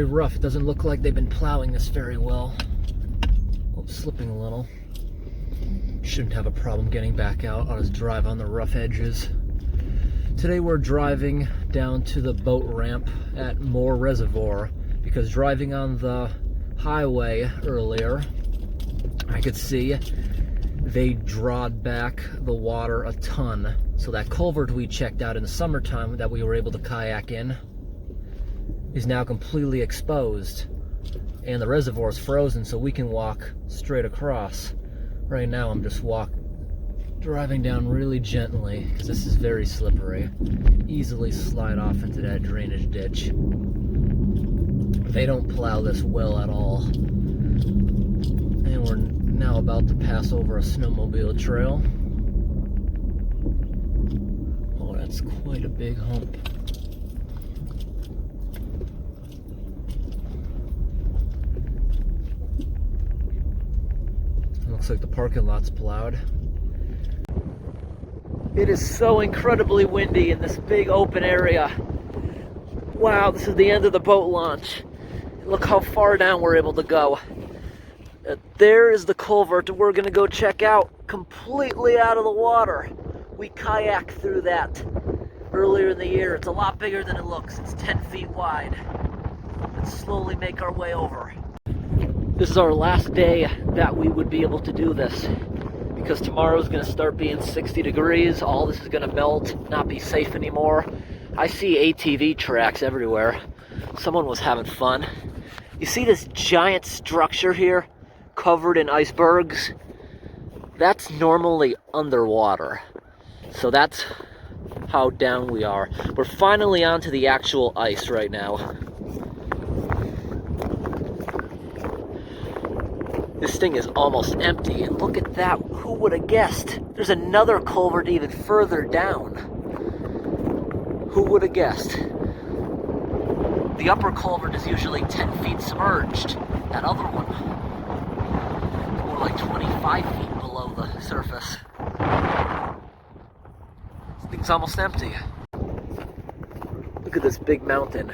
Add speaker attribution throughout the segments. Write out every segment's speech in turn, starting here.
Speaker 1: very rough. It doesn't look like they've been plowing this very well. Oh, slipping a little. Shouldn't have a problem getting back out. I'll just drive on the rough edges. Today we're driving down to the boat ramp at Reservoir, because driving on the highway earlier, I could see they drawed back the water a ton. So that culvert we checked out in the summertime that we were able to kayak in is now completely exposed, and the reservoir is frozen, so we can walk straight across. Right now I'm just driving down really gently because this is very slippery. Easily slide off into that drainage ditch. They don't plow this well at all. And we're now about to pass over a snowmobile trail. Oh, that's quite a big hump. Looks like the parking lot's plowed. It is so incredibly windy in this big open area. Wow, this is the end of the boat launch. Look how far down we're able to go. There is the culvert we're gonna go check out, completely out of the water. We kayaked through that earlier in the year. It's a lot bigger than it looks. It's 10 feet wide. Let's slowly make our way over. This is our last day that we would be able to do this, because tomorrow's gonna start being 60 degrees. All this is gonna melt, not be safe anymore. I see ATV tracks everywhere. Someone was having fun. You see this giant structure here covered in icebergs? That's normally underwater. So that's how down we are. We're finally onto the actual ice right now. This thing is almost empty, and look at that. Who would have guessed? There's another culvert even further down. Who would have guessed? The upper culvert is usually 10 feet submerged. That other one, more like 25 feet below the surface. This thing's almost empty. Look at this big mountain.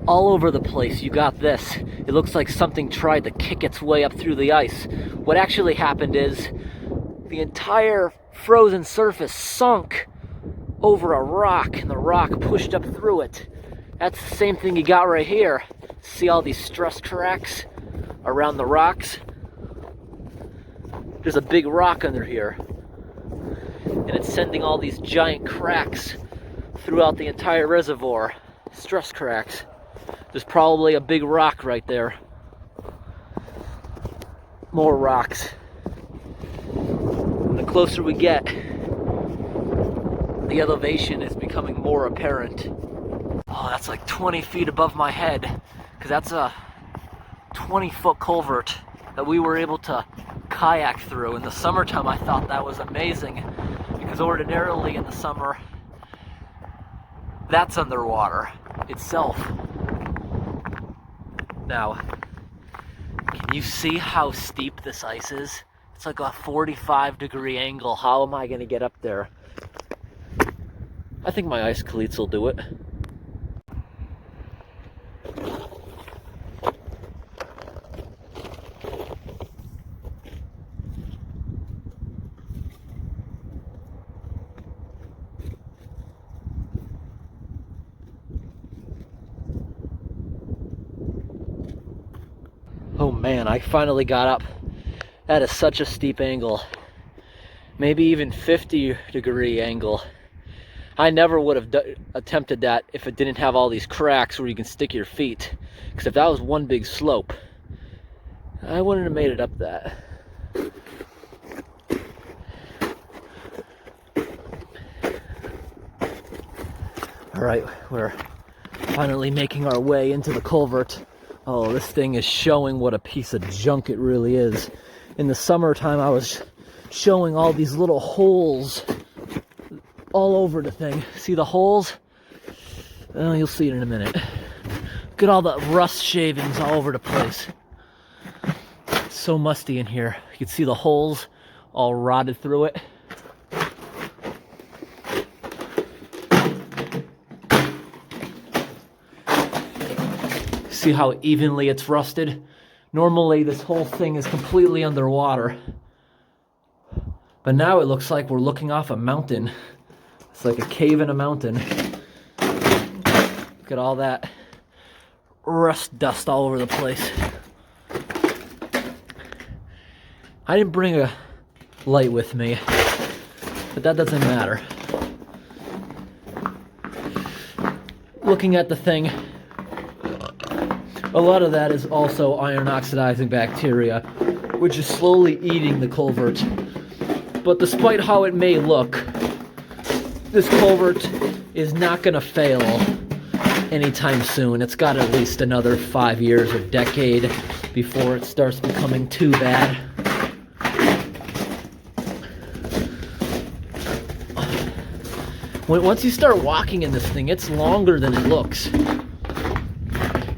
Speaker 1: All over the place you got this. It looks like something tried to kick its way up through the ice. What actually happened is the entire frozen surface sunk over a rock, and the rock pushed up through it. That's the same thing you got right here. See all these stress cracks around the rocks? There's a big rock under here, and it's sending all these giant cracks throughout the entire reservoir. Stress cracks. There's probably a big rock right there. More rocks. And the closer we get, the elevation is becoming more apparent. Oh, that's like 20 feet above my head, because that's a 20-foot culvert that we were able to kayak through. In the summertime, I thought that was amazing, because ordinarily in the summer, that's underwater itself. Now, can you see how steep this ice is? It's like a 45-degree angle. How am I going to get up there? I think my ice cleats will do it. Oh man, I finally got up. That is such a steep angle. Maybe even 50-degree angle. I never would have attempted that if it didn't have all these cracks where you can stick your feet. Because if that was one big slope, I wouldn't have made it up that. All right, we're finally making our way into the culvert. Oh, this thing is showing what a piece of junk it really is. In the summertime, I was showing all these little holes all over the thing. See the holes? Oh, you'll see it in a minute. Look at all the rust shavings all over the place. It's so musty in here. You can see the holes all rotted through it. see how evenly it's rusted? Normally this whole thing is completely underwater. But now it looks like we're looking off a mountain. It's like a cave in a mountain. Look at all that rust dust all over the place. I didn't bring a light with me, but that doesn't matter. Looking at the thing, a lot of that is also iron oxidizing bacteria, which is slowly eating the culvert. But despite how it may look, this culvert is not going to fail anytime soon. It's got at least another 5 years or decade before it starts becoming too bad. Once you start walking in this thing, it's longer than it looks.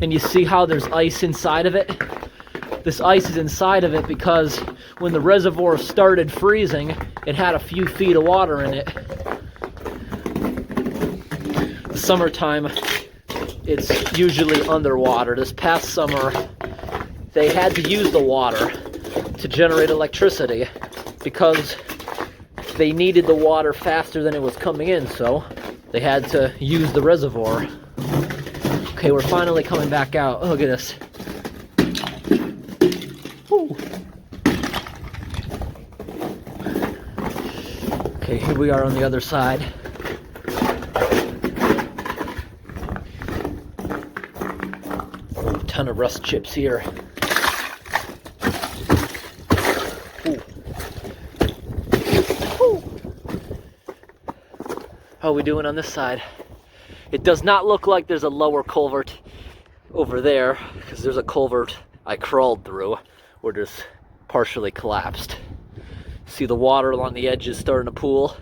Speaker 1: And you see how there's ice inside of it? This ice is inside of it because when the reservoir started freezing, it had a few feet of water in it. The summertime, it's usually underwater. This past summer, they had to use the water to generate electricity because they needed the water faster than it was coming in, so they had to use the reservoir. Okay, we're finally coming back out. Look at this. Woo. Okay, here we are on the other side. A ton of rust chips here. How are we doing on this side? It does not look like there's a lower culvert over there, because there's a culvert I crawled through where there's partially collapsed. See the water along the edges starting to pool.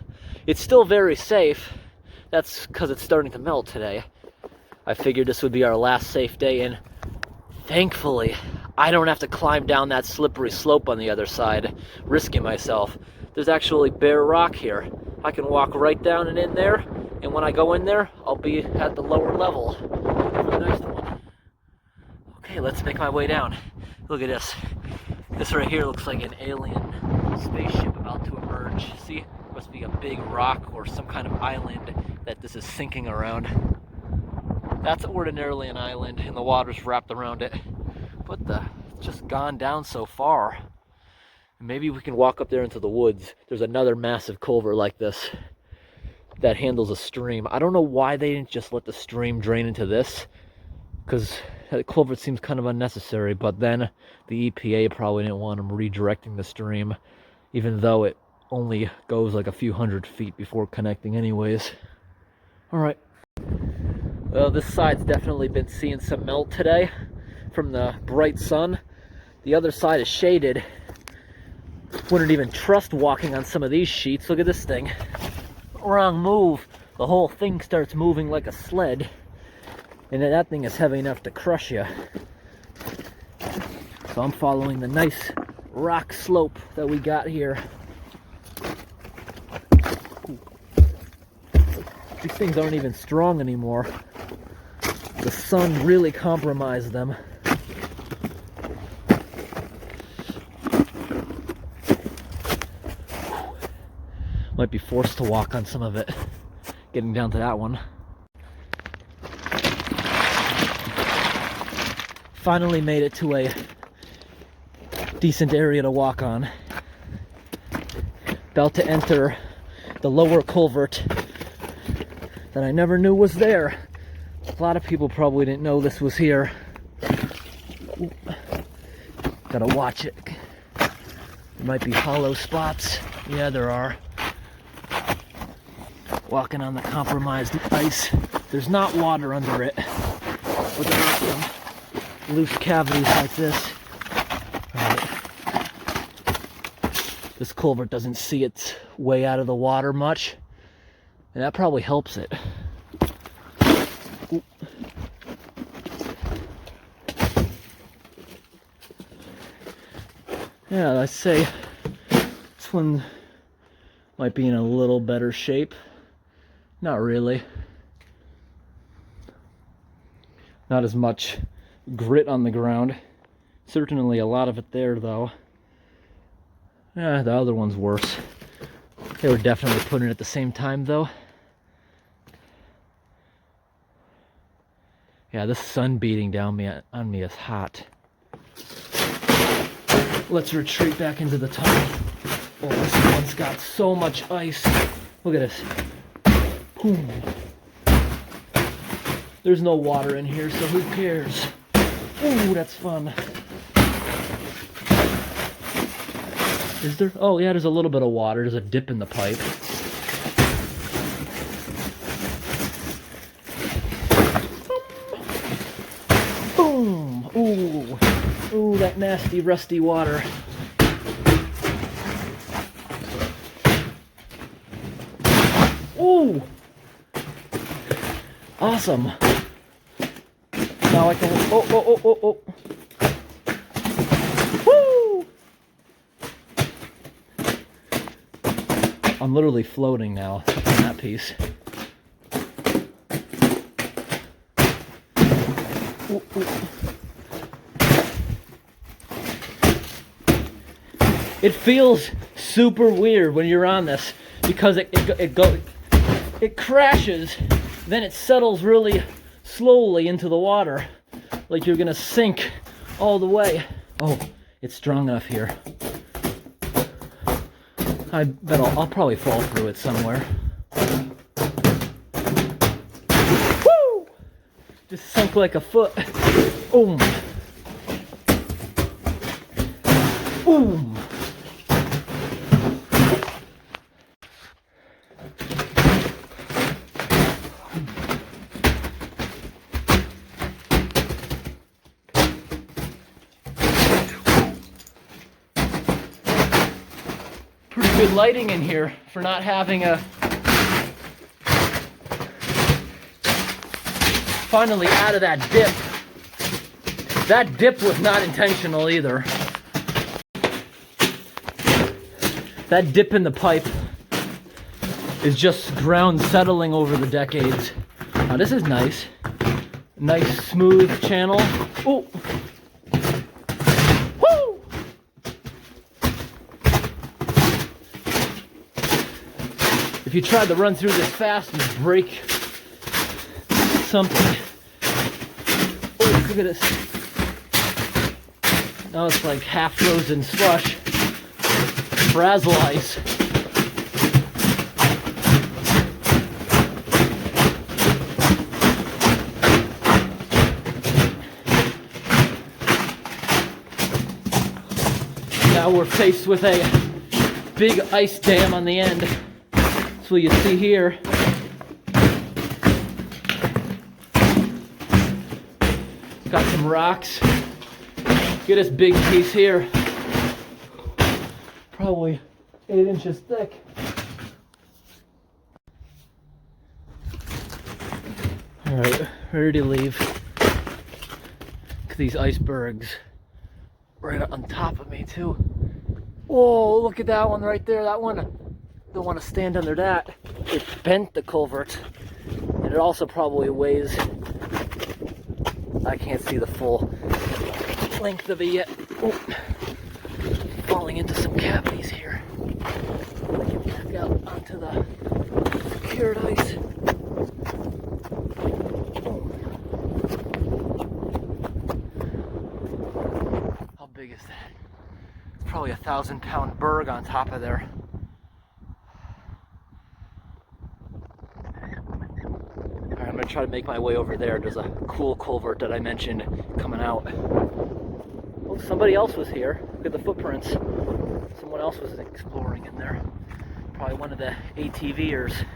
Speaker 1: It's still very safe. That's because it's starting to melt today. I figured this would be our last safe day, and thankfully I don't have to climb down that slippery slope on the other side, risking myself. There's actually bare rock here. I can walk right down and in there, and when I go in there, I'll be at the lower level for the next one. Okay, let's make my way down. Look at this. This right here looks like an alien spaceship about to emerge. See? Must be a big rock or some kind of island that this is sinking around. That's ordinarily an island, and the water's wrapped around it. But it's just gone down so far. Maybe we can walk up there into the woods. There's another massive culvert like this that handles a stream. I don't know why they didn't just let the stream drain into this, because the culvert seems kind of unnecessary, but then the EPA probably didn't want them redirecting the stream, even though it only goes like a few hundred feet before connecting anyways. Alright. Well, this side's definitely been seeing some melt today from the bright sun. The other side is shaded. Wouldn't even trust walking on some of these sheets. Look at this thing. Wrong move. The whole thing starts moving like a sled. And then that thing is heavy enough to crush you. So I'm following the nice rock slope that we got here. These things aren't even strong anymore. The sun really compromised them. Might be forced to walk on some of it, getting down to that one. Finally made it to a decent area to walk on. About to enter the lower culvert that I never knew was there. A lot of people probably didn't know this was here. Ooh. Gotta watch it. There might be hollow spots. Yeah, there are. Walking on the compromised ice. There's not water under it, but there are some loose cavities like this. Right. This culvert doesn't see its way out of the water much, and that probably helps it. Ooh. Yeah, I'd say this one might be in a little better shape. Not really. Not as much grit on the ground. Certainly a lot of it there, though. The other one's worse. They were definitely put in at the same time, though. Yeah, the sun beating down on me is hot. Let's retreat back into the tunnel. Oh, this one's got so much ice. Look at this. Boom. There's no water in here, so who cares? Ooh, that's fun. Is there? Oh, yeah, there's a little bit of water. There's a dip in the pipe. Boom. Ooh. Ooh, that nasty, rusty water. Ooh. Awesome. Now I can... Oh. Woo! I'm literally floating now on that piece. Ooh. It feels super weird when you're on this because it crashes, then it settles really slowly into the water, like you're gonna sink all the way. Oh, it's strong enough here. I bet I'll probably fall through it somewhere. Woo! Just sunk like a foot. Boom. Boom. Pretty good lighting in here for not having a... Finally out of that dip. That dip was not intentional either. That dip in the pipe is just ground settling over the decades. Now this is nice. Nice smooth channel. Ooh. Woo! If you tried to run through this fast, you'd break something. Oh, look at this. Now it's like half frozen slush. Frazzle ice. Now we're faced with a big ice dam on the end. That's what you see here. Got some rocks. Get this big piece here. Probably 8 inches thick. Alright, ready to leave. Look at these icebergs right on top of me too. Whoa, look at that one right there. That one, don't want to stand under that. It bent the culvert. And it also probably weighs, I can't see the full length of it yet. Oh. Falling into some cavities here. Get back out onto the secured ice. Oh. How big is that? It's probably a 1,000-pound berg on top of there. Alright, I'm gonna try to make my way over there. There's a cool culvert that I mentioned coming out. Oh, somebody else was here. Look at the footprints. Someone else was exploring in there. Probably one of the ATVers.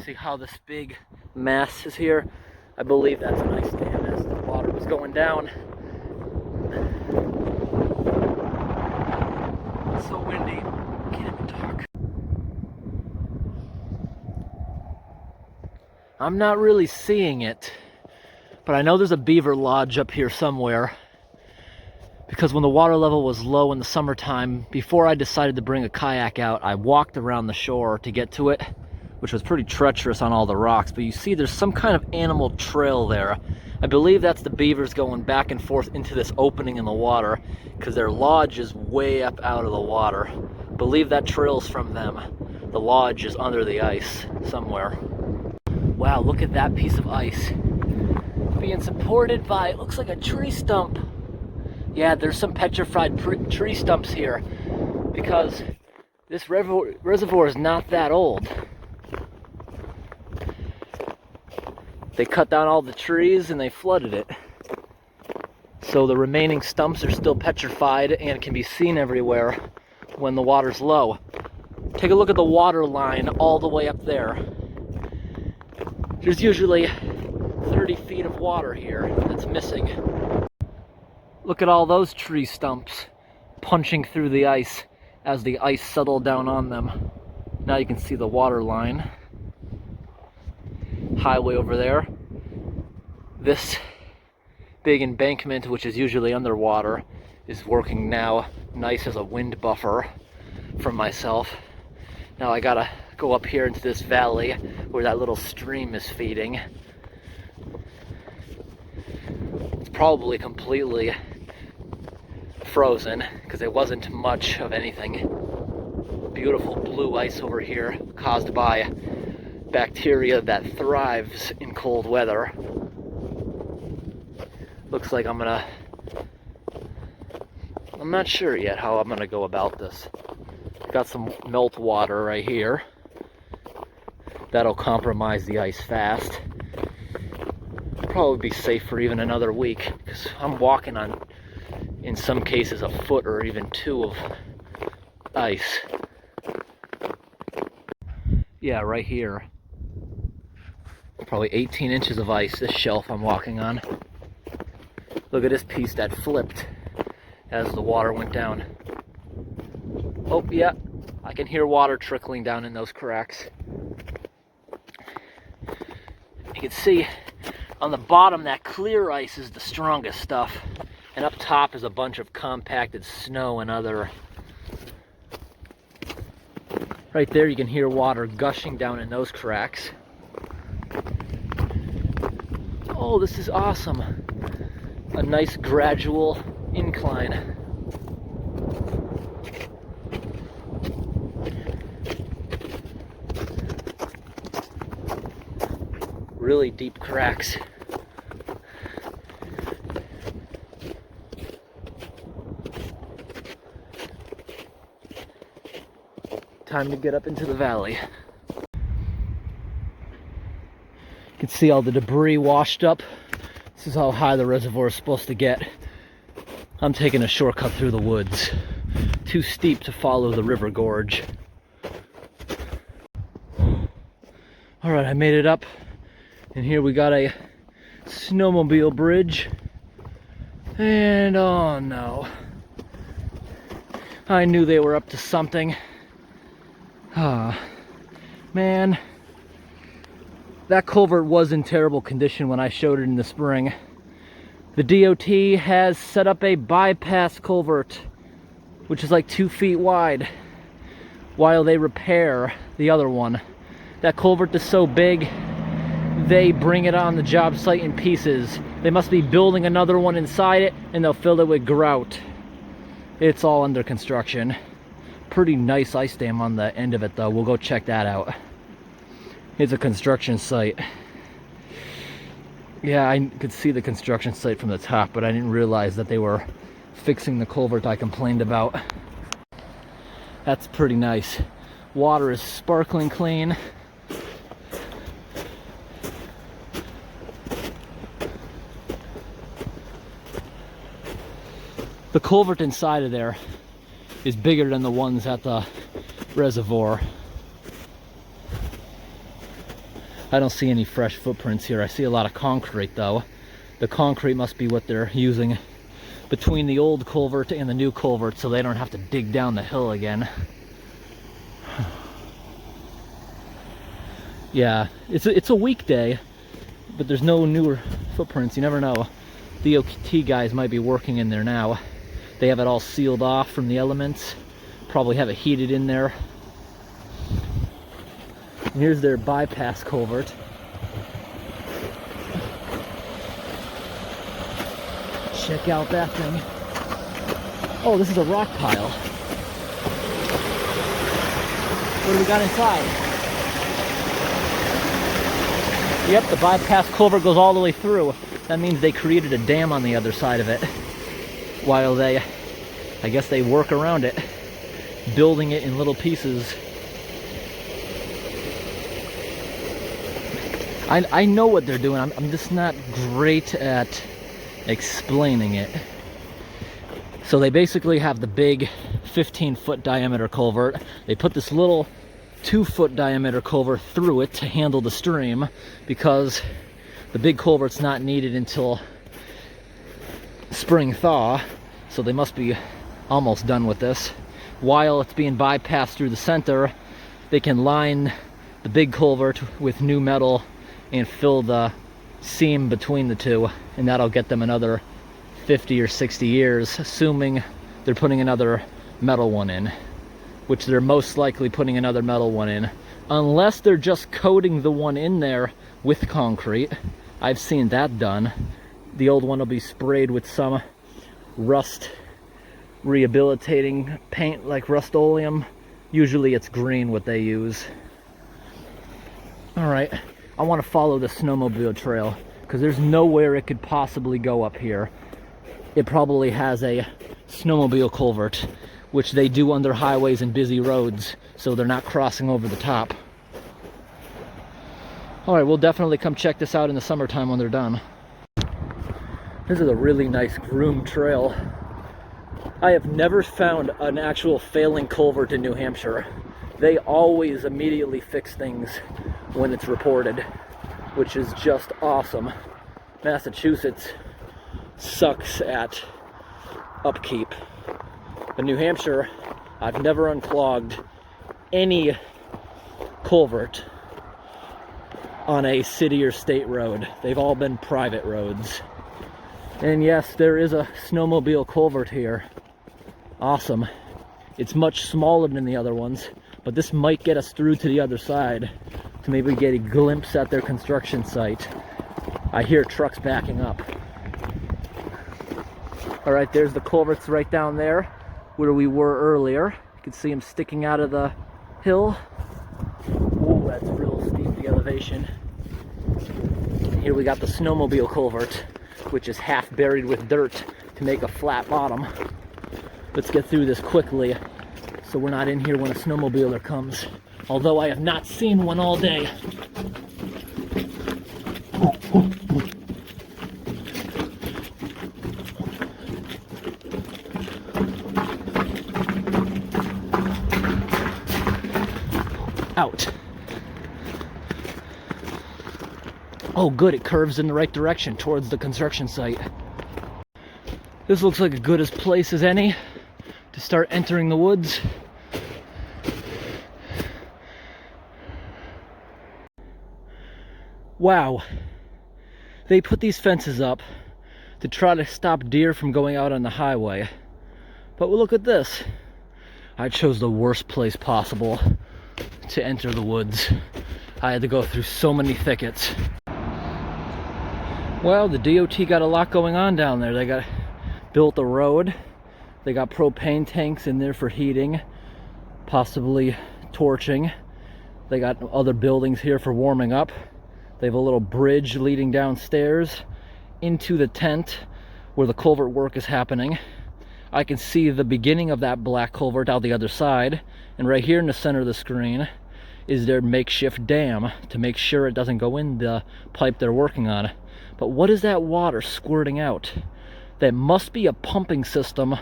Speaker 1: See how this big mass is here? I believe that's an ice dam as the water was going down. It's so windy. Can't even talk. I'm not really seeing it. But I know there's a beaver lodge up here somewhere, because when the water level was low in the summertime, before I decided to bring a kayak out, I walked around the shore to get to it which was pretty treacherous on all the rocks, but you see there's some kind of animal trail there. I believe that's the beavers going back and forth into this opening in the water, because their lodge is way up out of the water. I believe that trail's from them. The lodge is under the ice somewhere. Wow, look at that piece of ice. Being supported by, it looks like a tree stump. Yeah, there's some petrified tree stumps here, because this reservoir is not that old. They cut down all the trees and they flooded it. So the remaining stumps are still petrified and can be seen everywhere when the water's low. Take a look at the water line all the way up there. There's usually 30 feet of water here that's missing. Look at all those tree stumps punching through the ice as the ice settled down on them. Now you can see the water line. Highway over there. This big embankment, which is usually underwater, is working now nice as a wind buffer from myself. Now I gotta go up here into this valley where that little stream is feeding. It's probably completely frozen because there wasn't much of anything. Beautiful blue ice over here caused by bacteria that thrives in cold weather. Looks like I'm not sure yet how I'm gonna go about this. Got some melt water right here. That'll compromise the ice fast. Probably be safe for even another week because I'm walking on, in some cases, a foot or even two of ice. Yeah, right here. Probably 18 inches of ice, this shelf I'm walking on. Look at this piece that flipped as the water went down. Oh, yeah, I can hear water trickling down in those cracks. You can see on the bottom that clear ice is the strongest stuff, and up top is a bunch of compacted snow and other. Right there you can hear water gushing down in those cracks. Oh, this is awesome. A nice gradual incline. Really deep cracks. Time to get up into the valley. You can see all the debris washed up. This is how high the reservoir is supposed to get. I'm taking a shortcut through the woods. Too steep to follow the river gorge. Alright, I made it up. And here we got a snowmobile bridge. And oh no. I knew they were up to something. Ah, man. That culvert was in terrible condition when I showed it in the spring. The DOT has set up a bypass culvert, which is like 2 feet wide, while they repair the other one. That culvert is so big, they bring it on the job site in pieces. They must be building another one inside it, and they'll fill it with grout. It's all under construction. Pretty nice ice dam on the end of it though. We'll go check that out. It's a construction site. Yeah, I could see the construction site from the top, but I didn't realize that they were fixing the culvert I complained about. That's pretty nice. Water is sparkling clean. The culvert inside of there is bigger than the ones at the reservoir. I don't see any fresh footprints here. I see a lot of concrete though. The concrete must be what they're using between the old culvert and the new culvert so they don't have to dig down the hill again. Yeah, it's a weekday, but there's no newer footprints. You never know. The DOT guys might be working in there now. They have it all sealed off from the elements. Probably have it heated in there. And here's their bypass culvert. Check out that thing. Oh, this is a rock pile. What do we got inside? Yep, the bypass culvert goes all the way through. That means they created a dam on the other side of it. While I guess they work around it, building it in little pieces. I know what they're doing. I'm just not great at explaining it. So they basically have the big 15-foot diameter culvert. They put this little 2-foot diameter culvert through it to handle the stream, because the big culvert's not needed until spring thaw, so they must be almost done with this. While it's being bypassed through the center, they can line the big culvert with new metal and fill the seam between the two, and that'll get them another 50 or 60 years, assuming they're putting another metal one in, which they're most likely putting another metal one in, unless they're just coating the one in there with concrete. I've seen that done. The old one will be sprayed with some rust rehabilitating paint like Rust-Oleum. Usually it's green what they use. All right, I want to follow the snowmobile trail because there's nowhere it could possibly go up here. It probably has a snowmobile culvert, which they do under highways and busy roads, so they're not crossing over the top. All right, we'll definitely come check this out in the summertime when they're done. This is a really nice groomed trail. I have never found an actual failing culvert in New Hampshire. They always immediately fix things when it's reported, which is just awesome. Massachusetts sucks at upkeep. In New Hampshire, I've never unclogged any culvert on a city or state road. They've all been private roads. And yes, there is a snowmobile culvert here. Awesome. It's much smaller than the other ones, but this might get us through to the other side to maybe get a glimpse at their construction site. I hear trucks backing up. All right, there's the culverts right down there where we were earlier. You can see them sticking out of the hill. Ooh, that's real steep, the elevation. Here we got the snowmobile culvert, which is half buried with dirt to make a flat bottom. Let's get through this quickly so we're not in here when a snowmobiler comes. Although I have not seen one all day. Out. Oh good, it curves in the right direction towards the construction site. This looks like as good a place as any to start entering the woods. Wow. They put these fences up to try to stop deer from going out on the highway. But look at this. I chose the worst place possible to enter the woods. I had to go through so many thickets. Well, the DOT got a lot going on down there. They got built a road. They got propane tanks in there for heating, possibly torching. They got other buildings here for warming up. They have a little bridge leading downstairs into the tent where the culvert work is happening. I can see the beginning of that black culvert out the other side, and right here in the center of the screen is their makeshift dam to make sure it doesn't go in the pipe they're working on. But what is that water squirting out? That must be a pumping system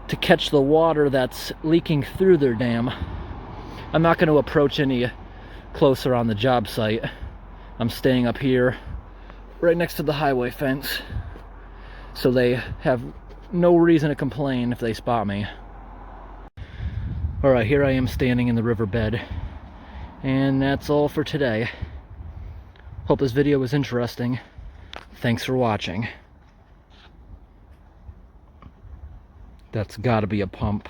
Speaker 1: to catch the water that's leaking through their dam. I'm not going to approach any closer on the job site. I'm staying up here right next to the highway fence, so they have no reason to complain if they spot me. Alright, here I am standing in the riverbed, and that's all for today. Hope this video was interesting. Thanks for watching. That's gotta be a pump.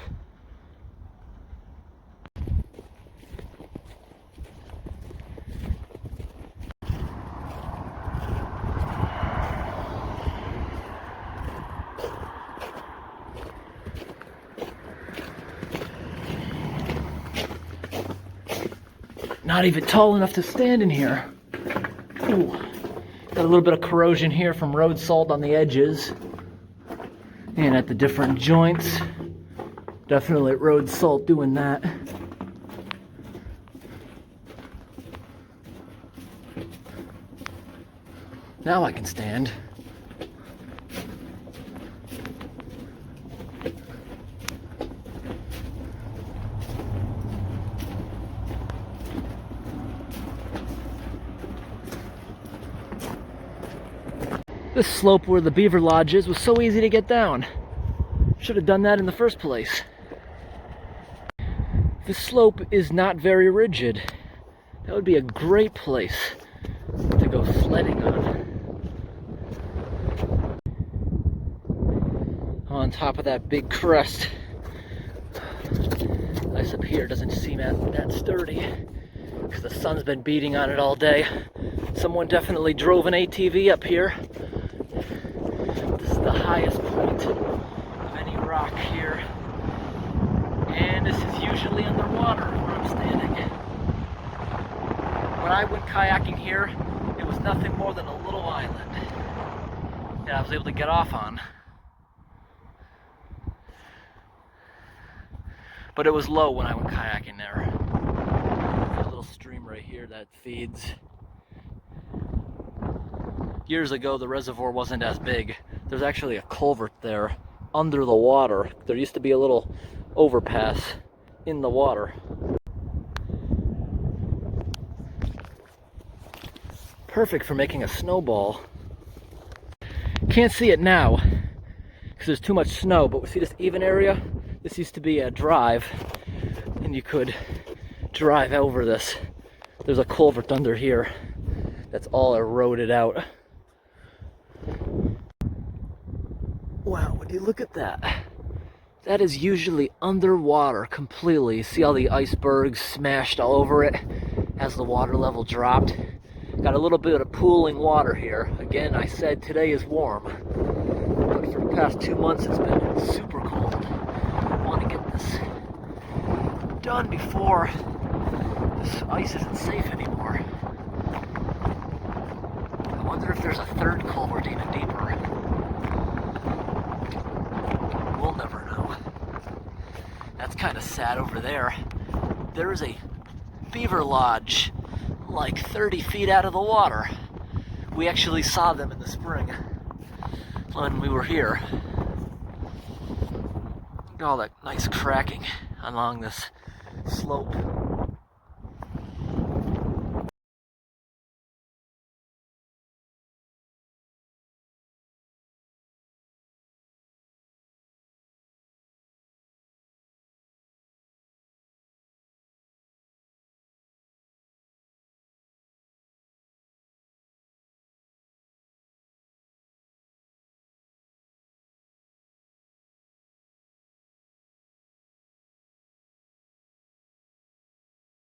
Speaker 1: not even tall enough to stand in here. Ooh. Got a little bit of corrosion here from road salt on the edges and at the different joints. Definitely road salt doing that. Now I can stand. This slope where the beaver lodge is was so easy to get down. Should have done that in the first place. This slope is not very rigid. That would be a great place to go sledding on top of that big crest. Ice up here doesn't seem that sturdy because the sun's been beating on it all day. Someone definitely drove an ATV up here. This is the highest point of any rock here, and this is usually underwater where I'm standing. When I went kayaking here, it was nothing more than a little island that I was able to get off on. But it was low when I went kayaking there. There's a little stream right here that feeds. Years ago, the reservoir wasn't as big. There's actually a culvert there under the water. There used to be a little overpass in the water. Perfect for making a snowball. Can't see it now because there's too much snow, but we see this even area? This used to be a drive, and you could drive over this. There's a culvert under here that's all eroded out. Wow, would you look at that? That is usually underwater completely. See all the icebergs smashed all over it as the water level dropped? Got a little bit of pooling water here. Again, I said today is warm, but for the past 2 months it's been super cold. I want to get this done before this ice isn't safe anymore. I wonder if there's a third culvert even deeper. We'll never know. That's kind of sad over there. There is a beaver lodge like 30 feet out of the water. We actually saw them in the spring when we were here. All that nice cracking along this slope.